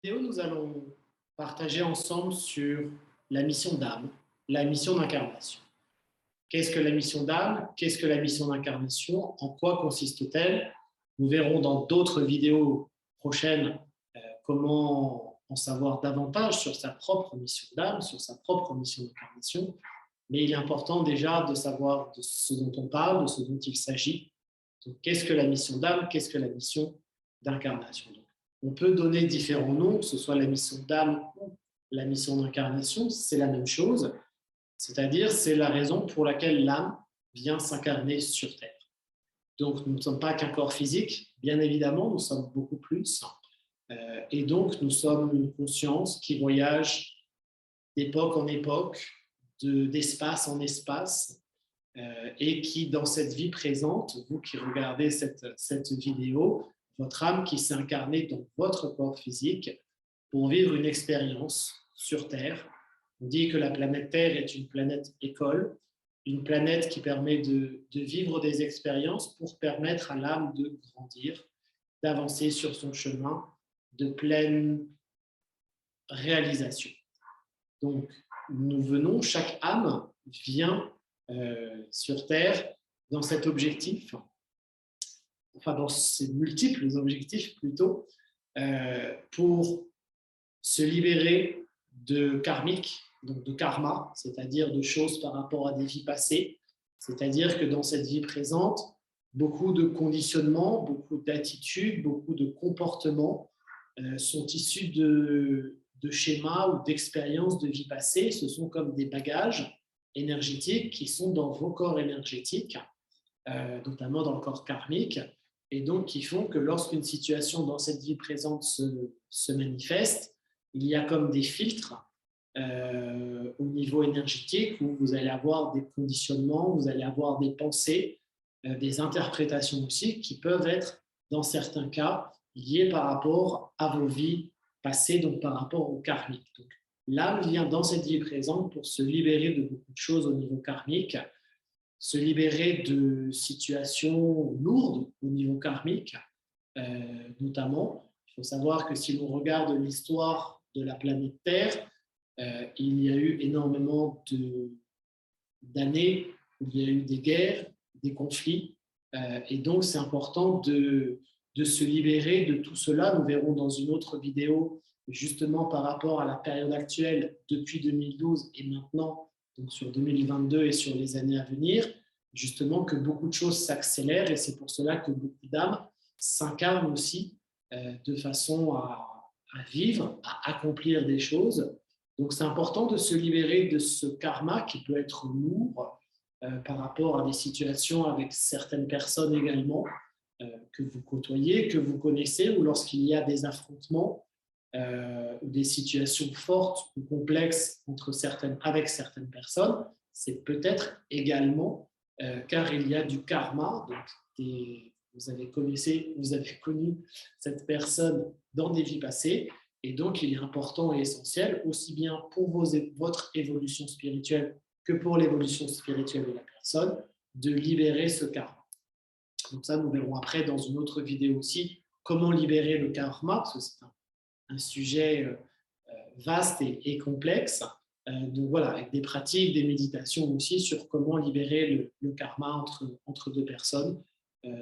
Vidéo, nous allons partager ensemble sur la mission d'âme, la mission d'incarnation. Qu'est-ce que la mission d'âme? Qu'est-ce que la mission d'incarnation? En quoi consiste-t-elle? Nous verrons dans d'autres vidéos prochaines comment en savoir davantage sur sa propre mission d'âme, sur sa propre mission d'incarnation. Mais il est important déjà de savoir de ce dont on parle, de ce dont il s'agit. Donc, qu'est-ce que la mission d'âme? Qu'est-ce que la mission d'incarnation? On peut donner différents noms, que ce soit la mission d'âme ou la mission d'incarnation, c'est la même chose, c'est-à-dire c'est la raison pour laquelle l'âme vient s'incarner sur Terre. Donc nous ne sommes pas qu'un corps physique, bien évidemment, nous sommes beaucoup plus, et donc nous sommes une conscience qui voyage d'époque en époque, d'espace en espace, et qui, dans cette vie présente, vous qui regardez cette vidéo, votre âme qui s'est incarnée dans votre corps physique pour vivre une expérience sur Terre. On dit que la planète Terre est une planète école, une planète qui permet de vivre des expériences pour permettre à l'âme de grandir, d'avancer sur son chemin de pleine réalisation. Donc, nous venons, chaque âme vient sur Terre dans cet objectif, enfin dans ces multiples objectifs plutôt, pour se libérer de karmique, donc de karma, c'est-à-dire de choses par rapport à des vies passées, c'est-à-dire que dans cette vie présente, beaucoup de conditionnements, beaucoup d'attitudes, beaucoup de comportements sont issus de schémas ou d'expériences de vie passée. Ce sont comme des bagages énergétiques qui sont dans vos corps énergétiques, notamment dans le corps karmique, et donc qui font que lorsqu'une situation dans cette vie présente se manifeste, il y a comme des filtres au niveau énergétique où vous allez avoir des conditionnements, vous allez avoir des pensées, des interprétations aussi qui peuvent être, dans certains cas, liées par rapport à vos vies passées, donc par rapport au karmique. Donc, l'âme vient dans cette vie présente pour se libérer de beaucoup de choses au niveau karmique, se libérer de situations lourdes au niveau karmique, notamment. Il faut savoir que si l'on regarde l'histoire de la planète Terre, il y a eu énormément d'années où il y a eu des guerres, des conflits, et donc c'est important de se libérer de tout cela. Nous verrons dans une autre vidéo, justement par rapport à la période actuelle depuis 2012 et maintenant, donc sur 2022 et sur les années à venir, justement que beaucoup de choses s'accélèrent et c'est pour cela que beaucoup d'âmes s'incarnent aussi de façon à vivre, à accomplir des choses. Donc c'est important de se libérer de ce karma qui peut être lourd par rapport à des situations avec certaines personnes également que vous côtoyez, que vous connaissez, ou lorsqu'il y a des affrontements ou des situations fortes ou complexes avec certaines personnes, c'est peut-être également car il y a du karma, donc vous avez connu cette personne dans des vies passées, et donc il est important et essentiel, aussi bien pour votre évolution spirituelle que pour l'évolution spirituelle de la personne, de libérer ce karma. Donc ça, nous verrons après dans une autre vidéo aussi comment libérer le karma, parce que c'est un sujet vaste et complexe. Donc voilà, avec des pratiques, des méditations aussi sur comment libérer le karma entre deux personnes.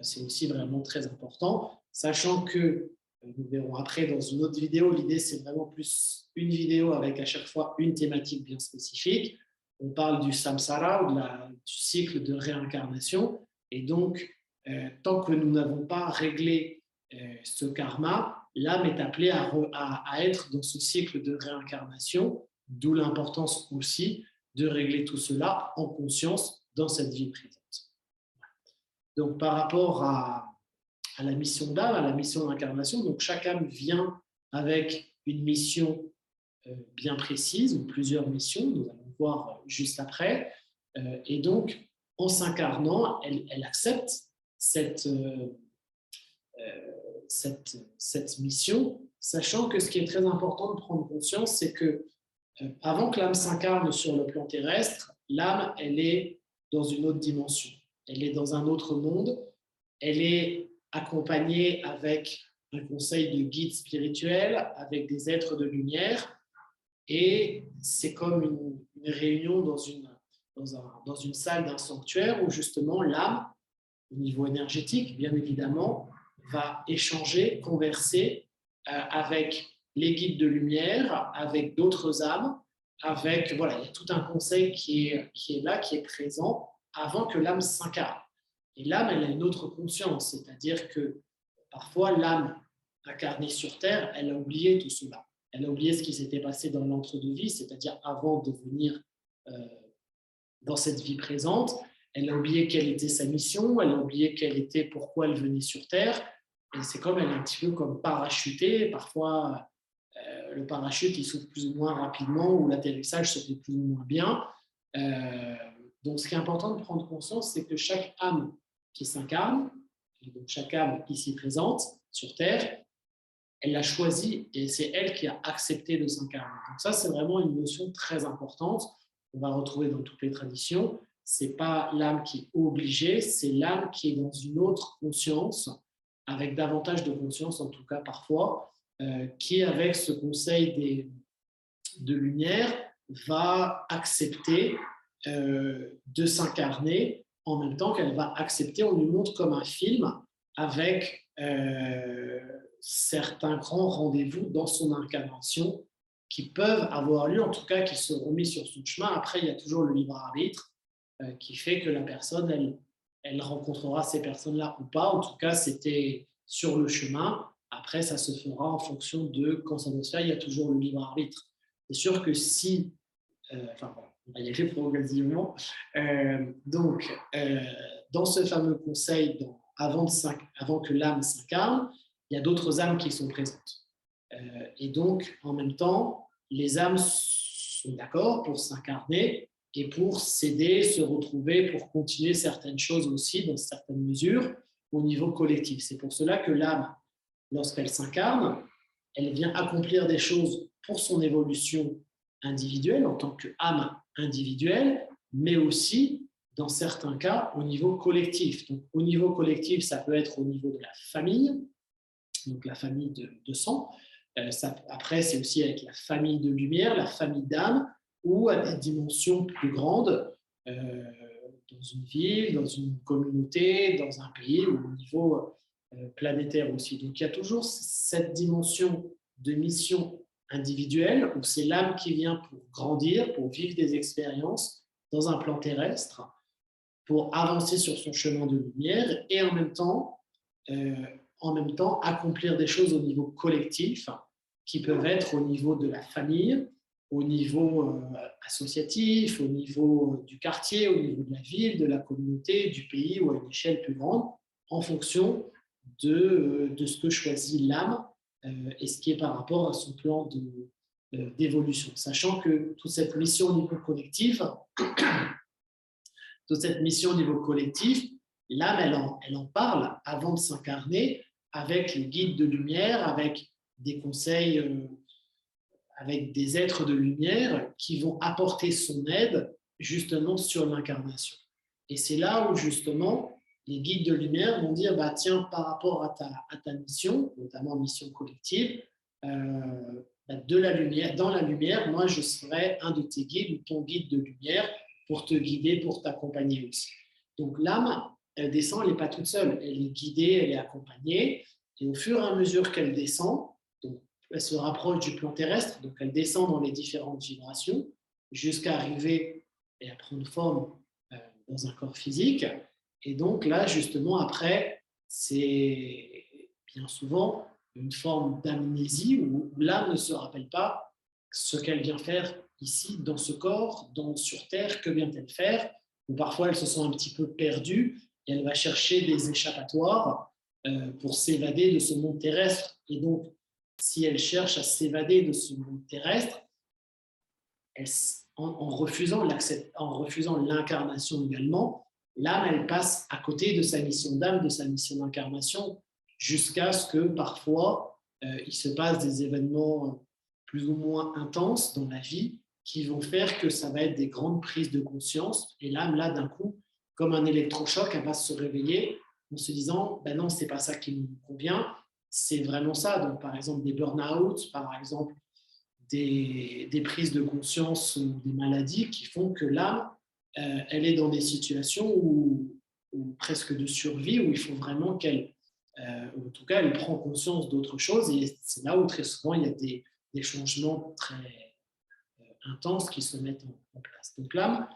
C'est aussi vraiment très important, sachant que nous verrons après dans une autre vidéo, l'idée c'est vraiment plus une vidéo avec à chaque fois une thématique bien spécifique. On parle du samsara ou du cycle de réincarnation, et donc tant que nous n'avons pas réglé ce karma, l'âme est appelée à être dans ce cycle de réincarnation, d'où l'importance aussi de régler tout cela en conscience dans cette vie présente. Donc par rapport à la mission d'âme, à la mission d'incarnation, donc chaque âme vient avec une mission bien précise, ou plusieurs missions, nous allons voir juste après, et donc en s'incarnant, elle accepte cette mission, sachant que ce qui est très important de prendre conscience, c'est que avant que l'âme s'incarne sur le plan terrestre, l'âme, elle est dans une autre dimension. Elle est dans un autre monde. Elle est accompagnée avec un conseil de guide spirituel avec des êtres de lumière. Et c'est comme une réunion dans une salle d'un sanctuaire où justement l'âme, au niveau énergétique, bien évidemment, va échanger, converser avec les guides de lumière, avec d'autres âmes, avec, voilà, il y a tout un conseil qui est là, qui est présent avant que l'âme s'incarne. Et l'âme, elle a une autre conscience, c'est-à-dire que parfois l'âme incarnée sur Terre, elle a oublié tout cela. Elle a oublié ce qui s'était passé dans l'entre-deux-vie, c'est-à-dire avant de venir dans cette vie présente. Elle a oublié quelle était sa mission, elle a oublié pourquoi elle venait sur Terre. Et c'est comme elle est un petit peu comme parachutée. Parfois, le parachute, il s'ouvre plus ou moins rapidement ou l'atterrissage se fait plus ou moins bien. Donc, ce qui est important de prendre conscience, c'est que chaque âme qui s'incarne, donc chaque âme ici présente sur Terre, elle l'a choisi et c'est elle qui a accepté de s'incarner. Donc ça, c'est vraiment une notion très importante. On va retrouver dans toutes les traditions. C'est pas l'âme qui est obligée, c'est l'âme qui est dans une autre conscience, avec davantage de conscience en tout cas parfois, qui avec ce conseil de lumière va accepter de s'incarner en même temps qu'elle va accepter, on lui montre comme un film avec certains grands rendez-vous dans son incarnation qui peuvent avoir lieu, en tout cas qui seront mis sur son chemin. Après, il y a toujours le libre arbitre qui fait que la personne, elle rencontrera ces personnes-là ou pas. En tout cas, c'était sur le chemin. Après, ça se fera en fonction de quand ça doit se faire. Il y a toujours le libre arbitre. C'est sûr que si, enfin, bon, on va y aller progressivement. Donc, dans ce fameux conseil, avant que l'âme s'incarne, il y a d'autres âmes qui sont présentes. Et donc, en même temps, les âmes sont d'accord pour s'incarner et pour s'aider, se retrouver, pour continuer certaines choses aussi, dans certaines mesures, au niveau collectif. C'est pour cela que l'âme, lorsqu'elle s'incarne, elle vient accomplir des choses pour son évolution individuelle, en tant qu'âme individuelle, mais aussi, dans certains cas, au niveau collectif. Donc, au niveau collectif, ça peut être au niveau de la famille, donc la famille de sang. Après, c'est aussi avec la famille de lumière, la famille d'âme, ou à des dimensions plus grandes, dans une ville, dans une communauté, dans un pays, ou au niveau planétaire aussi. Donc, il y a toujours cette dimension de mission individuelle, où c'est l'âme qui vient pour grandir, pour vivre des expériences dans un plan terrestre, pour avancer sur son chemin de lumière, et en même temps accomplir des choses au niveau collectif, qui peuvent être au niveau de la famille, au niveau associatif, au niveau du quartier, au niveau de la ville, de la communauté, du pays ou à une échelle plus grande, en fonction de ce que choisit l'âme et ce qui est par rapport à son plan d'évolution. Sachant que toute cette mission au niveau collectif, l'âme, elle en parle avant de s'incarner avec les guides de lumière, avec des conseils, avec des êtres de lumière qui vont apporter son aide justement sur l'incarnation. Et c'est là où justement les guides de lumière vont dire, bah, tiens, par rapport à ta mission, notamment mission collective, de la lumière, dans la lumière, moi je serai un de tes guides ou ton guide de lumière pour te guider, pour t'accompagner aussi. Donc l'âme, elle descend, elle n'est pas toute seule, elle est guidée, elle est accompagnée, et au fur et à mesure qu'elle descend, donc, elle se rapproche du plan terrestre, donc elle descend dans les différentes vibrations jusqu'à arriver et à prendre forme dans un corps physique. Et donc là, justement, après, c'est bien souvent une forme d'amnésie où l'âme ne se rappelle pas ce qu'elle vient faire ici, dans ce corps, sur Terre, que vient-elle faire, ou parfois elle se sent un petit peu perdue et elle va chercher des échappatoires pour s'évader de ce monde terrestre. Et donc, si elle cherche à s'évader de ce monde terrestre, en refusant l'incarnation également, l'âme, elle passe à côté de sa mission d'âme, de sa mission d'incarnation, jusqu'à ce que parfois, il se passe des événements plus ou moins intenses dans la vie qui vont faire que ça va être des grandes prises de conscience. Et l'âme, là, d'un coup, comme un électrochoc, elle va se réveiller en se disant, ben non, c'est pas ça qui nous convient. c'est vraiment ça. Donc, par exemple, des burn-out, par exemple, des prises de conscience ou des maladies qui font que l'âme, elle est dans des situations où presque de survie, où il faut vraiment qu'elle, en tout cas, elle prend conscience d'autre chose. Et c'est là où très souvent, il y a des changements très intenses qui se mettent en place. Donc l'âme,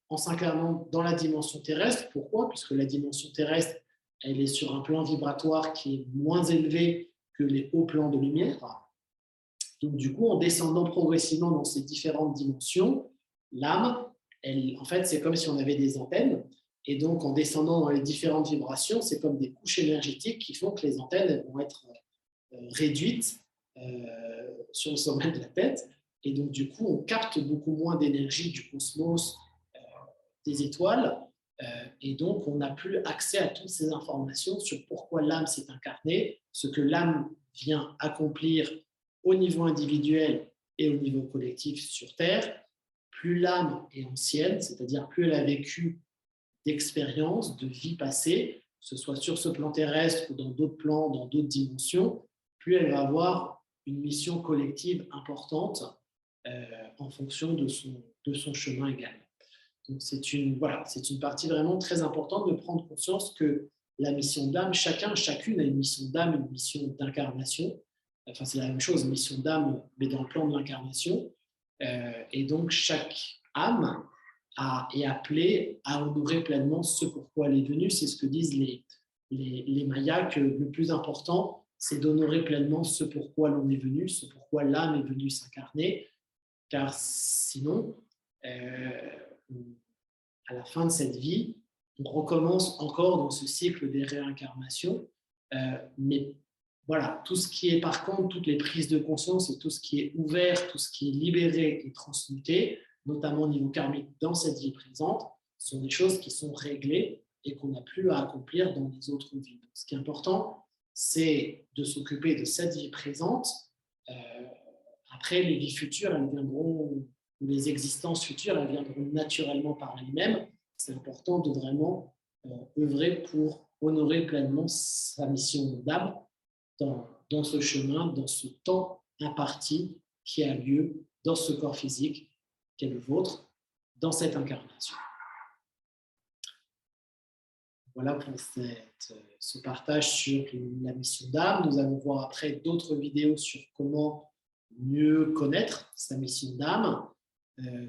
en s'incarnant dans la dimension terrestre, pourquoi? Puisque la dimension terrestre, elle est sur un plan vibratoire qui est moins élevé que les hauts plans de lumière. Donc du coup, en descendant progressivement dans ces différentes dimensions, l'âme, en fait, c'est comme si on avait des antennes. Et donc, en descendant dans les différentes vibrations, c'est comme des couches énergétiques qui font que les antennes vont être réduites sur le sommet de la tête. Et donc, du coup, on capte beaucoup moins d'énergie du cosmos, des étoiles. Et donc, on n'a plus accès à toutes ces informations sur pourquoi l'âme s'est incarnée, ce que l'âme vient accomplir au niveau individuel et au niveau collectif sur Terre. Plus l'âme est ancienne, c'est-à-dire plus elle a vécu d'expériences, de vie passée, que ce soit sur ce plan terrestre ou dans d'autres plans, dans d'autres dimensions, plus elle va avoir une mission collective importante en fonction de son chemin également. Donc c'est une partie vraiment très importante de prendre conscience que la mission d'âme, chacune a une mission d'âme, une mission d'incarnation. Enfin, c'est la même chose, une mission d'âme, mais dans le plan de l'incarnation. Et donc, chaque âme est appelée à honorer pleinement ce pourquoi elle est venue. C'est ce que disent les Mayas, que le plus important, c'est d'honorer pleinement ce pourquoi l'on est venu, ce pourquoi l'âme est venue s'incarner, car sinon, à la fin de cette vie, on recommence encore dans ce cycle des réincarnations, mais voilà, tout ce qui est par contre, toutes les prises de conscience et tout ce qui est ouvert, tout ce qui est libéré et transmuté, notamment au niveau karmique dans cette vie présente, sont des choses qui sont réglées et qu'on n'a plus à accomplir dans les autres vies. Donc, ce qui est important, c'est de s'occuper de cette vie présente. Après, les vies futures, elles viendront, ou les existences futures, elles viendront naturellement par elles-mêmes. C'est important de vraiment œuvrer pour honorer pleinement sa mission d'âme dans ce chemin, dans ce temps imparti qui a lieu dans ce corps physique qui est le vôtre, dans cette incarnation. Voilà pour ce partage sur la mission d'âme. Nous allons voir après d'autres vidéos sur comment mieux connaître sa mission d'âme,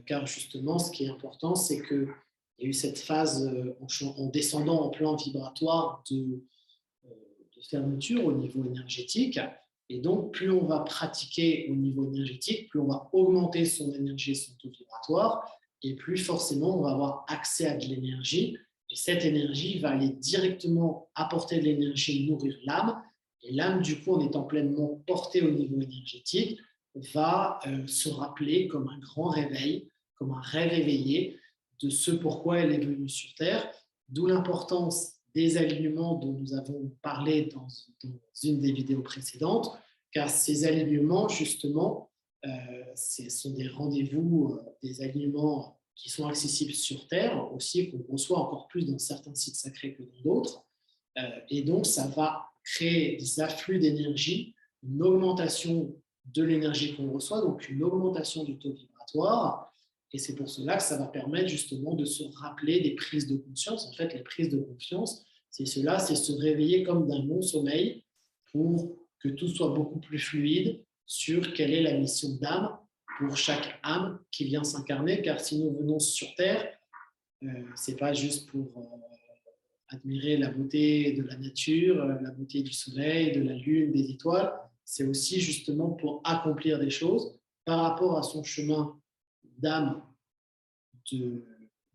car justement, ce qui est important, c'est qu'il y a eu cette phase en descendant en plan vibratoire de fermeture au niveau énergétique. Et donc, plus on va pratiquer au niveau énergétique, plus on va augmenter son énergie, son taux vibratoire, et plus forcément, on va avoir accès à de l'énergie. Et cette énergie va aller directement apporter de l'énergie, nourrir l'âme. Et l'âme, du coup, en étant pleinement portée au niveau énergétique, va se rappeler comme un grand réveil, comme un rêve éveillé de ce pourquoi elle est venue sur Terre, d'où l'importance des alignements dont nous avons parlé dans une des vidéos précédentes, car ces alignements, justement, ce sont des rendez-vous, des alignements qui sont accessibles sur Terre, aussi qu'on reçoit encore plus dans certains sites sacrés que dans d'autres. Et donc, ça va créer des afflux d'énergie, une augmentation de l'énergie qu'on reçoit, donc une augmentation du taux vibratoire. Et c'est pour cela que ça va permettre justement de se rappeler des prises de conscience. En fait, les prises de conscience, c'est cela, c'est se réveiller comme d'un bon sommeil pour que tout soit beaucoup plus fluide sur quelle est la mission d'âme pour chaque âme qui vient s'incarner. Car si nous venons sur Terre, ce n'est pas juste pour admirer la beauté de la nature, la beauté du soleil, de la lune, des étoiles. C'est aussi justement pour accomplir des choses par rapport à son chemin d'âme, de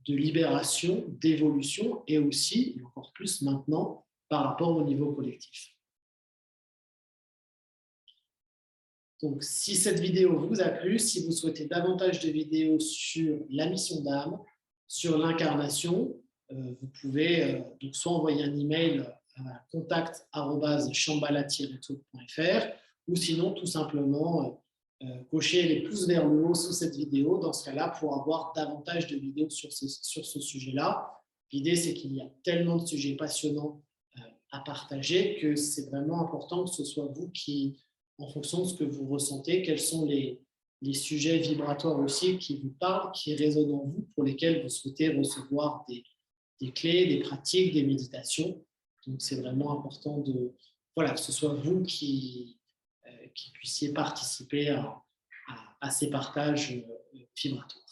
libération, d'évolution, et aussi, et encore plus maintenant, par rapport au niveau collectif. Donc, si cette vidéo vous a plu, si vous souhaitez davantage de vidéos sur la mission d'âme, sur l'incarnation, vous pouvez donc soit envoyer un email à contact@shambhala-talk.fr ou sinon tout simplement cocher les pouces vers le haut sous cette vidéo, dans ce cas-là, pour avoir davantage de vidéos sur ce sujet-là. L'idée, c'est qu'il y a tellement de sujets passionnants à partager, que c'est vraiment important que ce soit vous qui, en fonction de ce que vous ressentez, quels sont les sujets vibratoires aussi qui vous parlent, qui résonnent en vous, pour lesquels vous souhaitez recevoir des clés, des pratiques, des méditations. Donc, c'est vraiment important que ce soit vous qui puissiez participer à ces partages vibratoires.